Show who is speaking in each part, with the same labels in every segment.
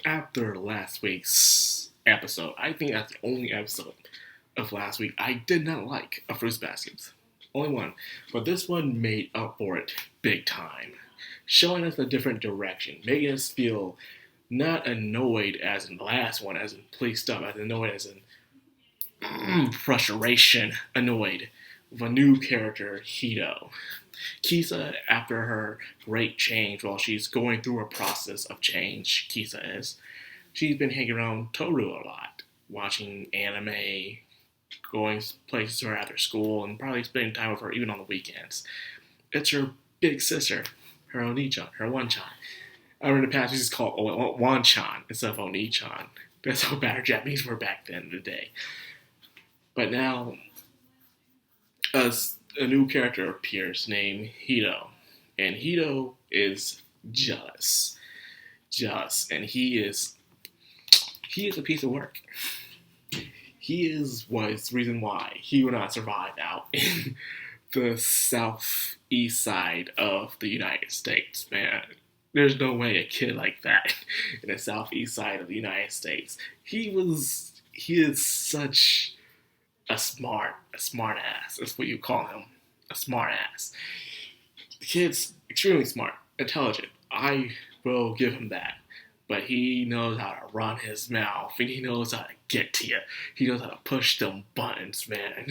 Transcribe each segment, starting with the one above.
Speaker 1: after last week's episode, I think that's the only episode of last week I did not like of Fruits Baskets. Only one. But this one made up for it big time. Showing us a different direction, making us feel not annoyed as in the last one, as in please stop, as annoyed as in frustration, annoyed, with a new character, Hito. Kisa, after her great change, while she's going through a process of change, Kisa is, she's been hanging around Toru a lot, watching anime, going places with her after school, and probably spending time with her even on the weekends. It's her big sister, her Oni-chan, her One-chan. I remember in the past we just called Wan-chan instead of Oni-chan. That's how bad our Japanese were back then in the day. But now, a new character appears named Hito. And Hito is jealous. And he is a piece of work. He was the reason why he would not survive out in the southeast side of the United States, man. There's no way a kid like that in the southeast side of the United States. He is such a smart ass. That's what you call him. A smart ass. The kid's extremely smart, intelligent. I will give him that. But he knows how to run his mouth, and he knows how to get to you. He knows how to push them buttons, man.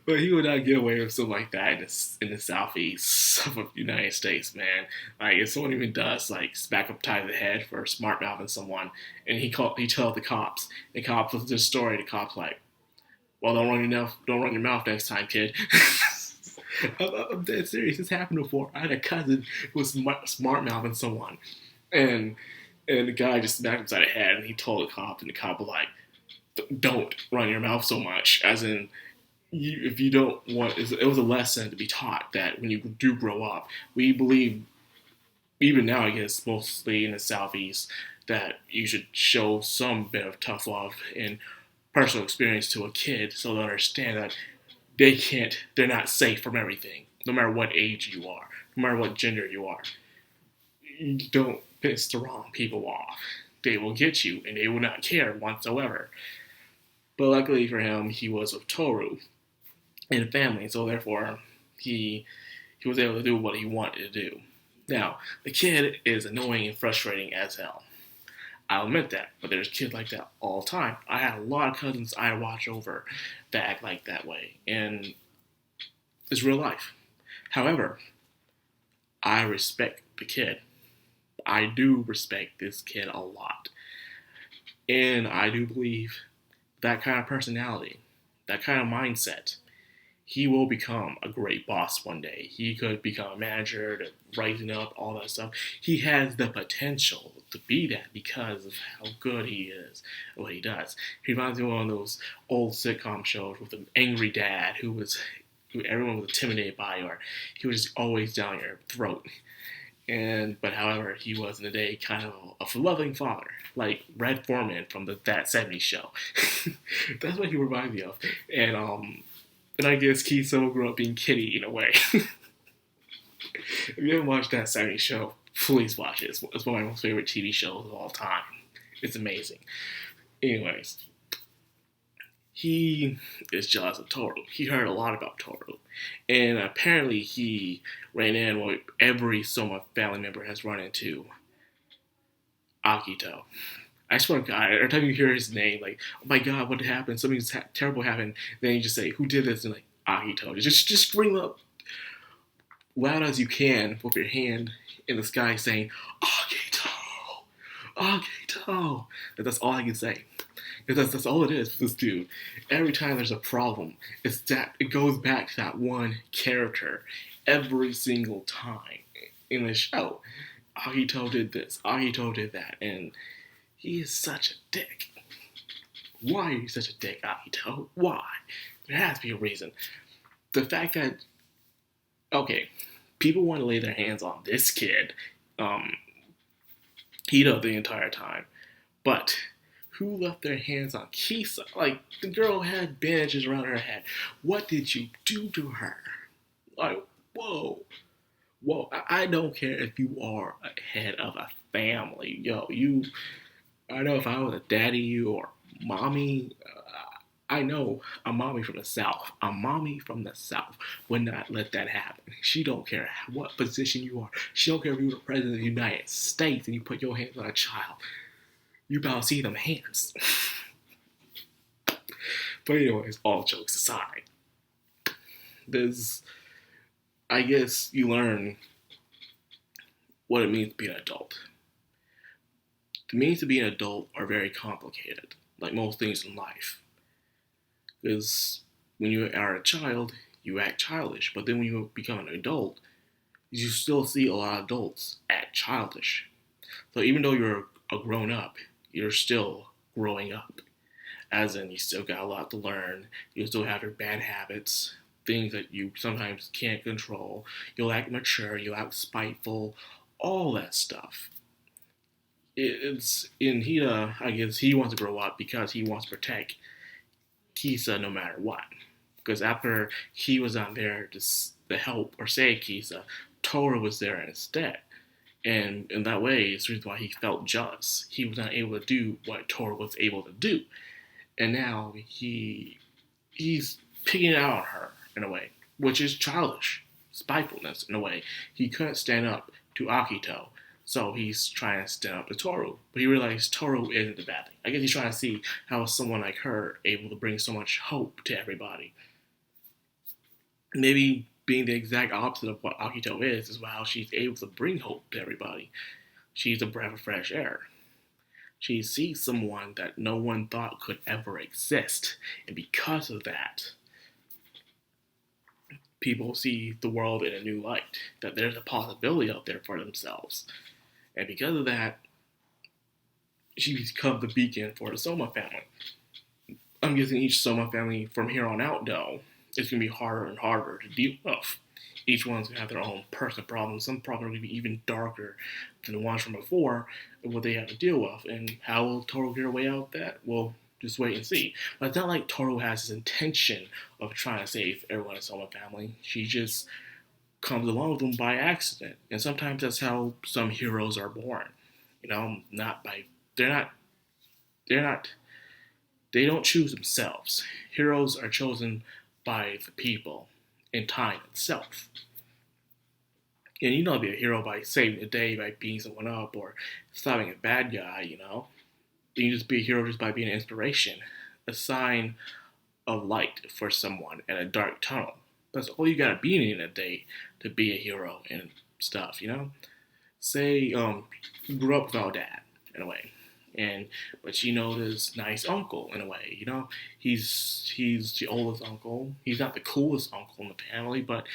Speaker 1: But he would not get away with something like that in the southeast of the United States, man. Like, if someone even does, like, smack upside the head for smart mouthing someone, and he tells the cops, the cops listen to the story, the cops like, well, don't run your mouth next time, kid. I'm dead serious. This happened before. I had a cousin who was smart mouthing someone, and the guy just smacked him upside the head, and he told the cop, and the cop was like, "Don't run your mouth so much." As in, if you don't want, it was a lesson to be taught that when you do grow up, we believe, even now, I guess, mostly in the southeast, that you should show some bit of tough love and personal experience to a kid so they understand that they're not safe from everything, no matter what age you are, no matter what gender you are. You don't piss the wrong people off. They will get you, and they will not care whatsoever. But luckily for him, he was with Toru and a family, so therefore he was able to do what he wanted to do. Now, the kid is annoying and frustrating as hell. I'll admit that, but there's kids like that all the time. I had a lot of cousins I watch over that act like that way, and it's real life. However, I respect the kid. I do respect this kid a lot. And I do believe that kind of personality, that kind of mindset, he will become a great boss one day. He could become a manager, to rising up, all that stuff. He has the potential to be that because of how good he is and what he does. He reminds me of one of those old sitcom shows with an angry dad who everyone was intimidated by, or he was just always down your throat. But however, he was in the day kind of a loving father, like Red Foreman from That 70s Show. That's what he reminds me of. And I guess Kisa will grow up being Kitty in a way. If you haven't watched That 70s Show, please watch it. It's one of my most favorite TV shows of all time. It's amazing. Anyways, he is jealous of Toru. He heard a lot about Toru. And apparently he ran in what every Soma family member has run into. Akito. I swear to God, every time you hear his name, like, oh my God, what happened? Something terrible happened. Then you just say, who did this? And like, Akito. Just scream up loud as you can with your hand in the sky saying, Akito! Akito! That's all I can say. Because that's all it is with this dude. Every time there's a problem, it goes back to that one character every single time in the show. Akito did this, Akito did that, and he is such a dick. Why are you such a dick, Akito? Why? There has to be a reason. The fact that, okay, people want to lay their hands on this kid, Hito, the entire time, but who left their hands on Kisa? Like, the girl had bandages around her head. What did you do to her? Like, whoa. Well, I don't care if you are a head of a family. Yo, you, I know if I was a daddy or mommy, I know a mommy from the South. A mommy from the South would not let that happen. She don't care what position you are. She don't care if you're the president of the United States and you put your hands on a child. You about to see them hands. But anyways, all jokes aside, there's, I guess you learn what it means to be an adult. The means to be an adult are very complicated, like most things in life. Because when you are a child, you act childish, but then when you become an adult, you still see a lot of adults act childish. So even though you're a grown up, you're still growing up. As in, you still got a lot to learn. You still have your bad habits, things that you sometimes can't control. You'll act mature, you'll act spiteful, all that stuff. It's in Hida, I guess he wants to grow up because he wants to protect Kisa no matter what. Because after he was not there to help or save Kisa, Tora was there instead. And in that way, it's the reason why he felt jealous. He was not able to do what Tora was able to do. And now he's picking it out on her in a way, which is childish, spitefulness in a way. He couldn't stand up to Akito, so he's trying to stand up to Toru. But he realized Toru isn't the bad thing. I guess he's trying to see how someone like her able to bring so much hope to everybody. Maybe being the exact opposite of what Akito is how she's able to bring hope to everybody. She's a breath of fresh air. She sees someone that no one thought could ever exist, and because of that, people see the world in a new light, that there's a possibility out there for themselves. And because of that, she becomes the beacon for the Soma family. I'm guessing each Soma family from here on out, though, it's going to be harder and harder to deal with. Each one's going to have their own personal problems. Some problems are going to be even darker than the ones from before, and what they have to deal with. And how will Toru get her way out of that? Well, just wait and see. But it's not like Toru has this intention of trying to save everyone in Soma family. She just comes along with them by accident. And sometimes that's how some heroes are born. Not by they're not they don't choose themselves. Heroes are chosen by the people and time itself. And you don't be a hero by saving the day, by beating someone up, or stopping a bad guy. You just be a hero just by being an inspiration, a sign of light for someone in a dark tunnel. That's all you gotta be in a day to be a hero and stuff. Say you grew up without a dad in a way, but this nice uncle in a way. He's the oldest uncle. He's not the coolest uncle in the family, but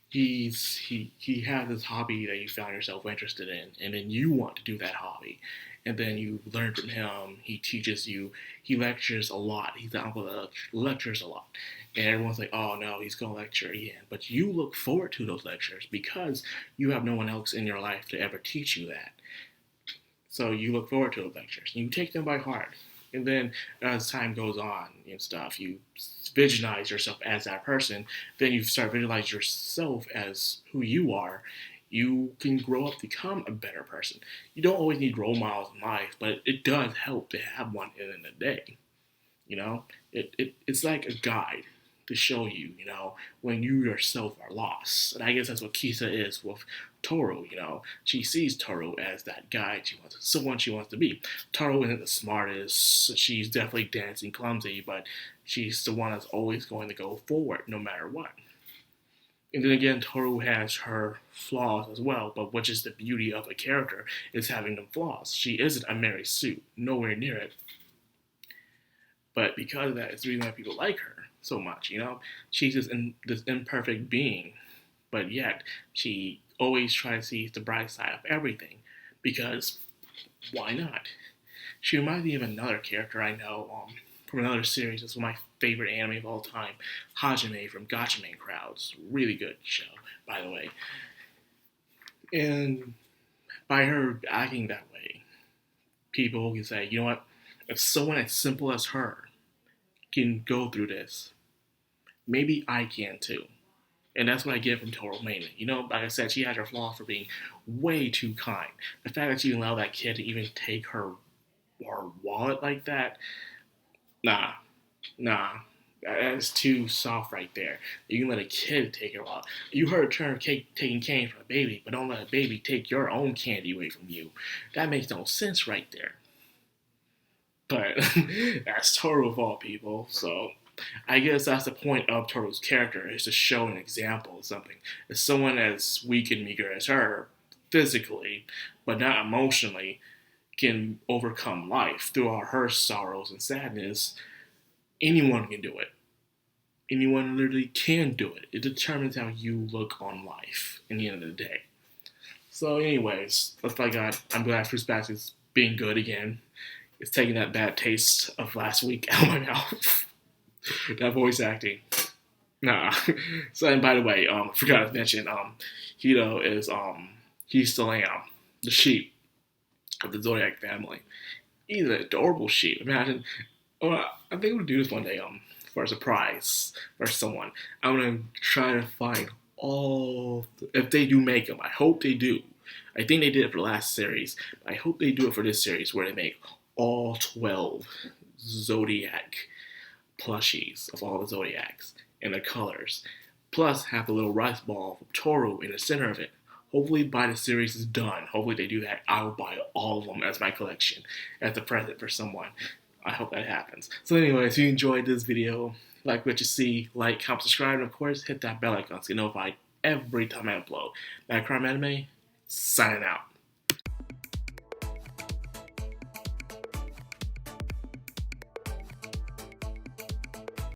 Speaker 1: he has this hobby that you found yourself interested in, and then you want to do that hobby, and then you learn from him. He teaches you. He lectures a lot. He's the uncle that lectures a lot, and everyone's like, "Oh no, he's gonna lecture again." But you look forward to those lectures because you have no one else in your life to ever teach you that. So you look forward to those lectures. And you take them by heart. And then as time goes on and stuff, you visualize yourself as that person. Then you start visualize yourself as who you are. You can grow up to become a better person. You don't always need role models in life, but it does help to have one in the day. It's like a guide to show you, when you yourself are lost. And I guess that's what Kisa is with Toru. She sees Toru as that guide someone she wants to be. Toru isn't the smartest. She's definitely dancing clumsy, but she's the one that's always going to go forward no matter what. And then again, Toru has her flaws as well, but which is the beauty of a character is having them flaws. She isn't a Mary Sue, nowhere near it. But because of that, it's the reason why people like her so much. She's this imperfect being, but yet she always tries to see the bright side of everything, because why not? She reminds me of another character I know from another series. It's one of my favorite anime of all time, Hajime from Gatchaman Crowds. Really good show, by the way. And by her acting that way, people can say, you know what? If someone as simple as her can go through this, maybe I can too. And that's what I get from Total mainly. You know, like I said, she has her flaws for being way too kind. The fact that you allow that kid to even take her wallet like that, nah, nah. That's too soft right there. You can let a kid take your wallet. You heard a term taking candy from a baby, but don't let a baby take your own candy away from you. That makes no sense right there. But that's Toru of all people, so I guess that's the point of Toru's character, is to show an example of something. If someone as weak and meager as her, physically, but not emotionally, can overcome life through all her sorrows and sadness, anyone can do it. Anyone literally can do it. It determines how you look on life in the end of the day. So, anyways, that's what I got. I'm glad Fruits Basket's being good again. It's taking that bad taste of last week out of my mouth. That voice acting. Nah. So, and by the way, forgot to mention, Hito is, he's the lamb, the sheep of the Zodiac family. He's an adorable sheep. Imagine, oh, I think I'm gonna do this one day, for a surprise for someone. I'm gonna try to find if they do make them. I hope they do. I think they did it for the last series. I hope they do it for this series where they make all 12 Zodiac plushies of all the Zodiacs and their colors. Plus, have the little rice ball from Toru in the center of it. Hopefully, by the series is done, hopefully they do that. I will buy all of them as my collection, as a present for someone. I hope that happens. So anyway, if you enjoyed this video, like what you see, like, comment, subscribe, and of course, hit that bell icon to get notified every time I upload. Madcrownxox Anime, signing out.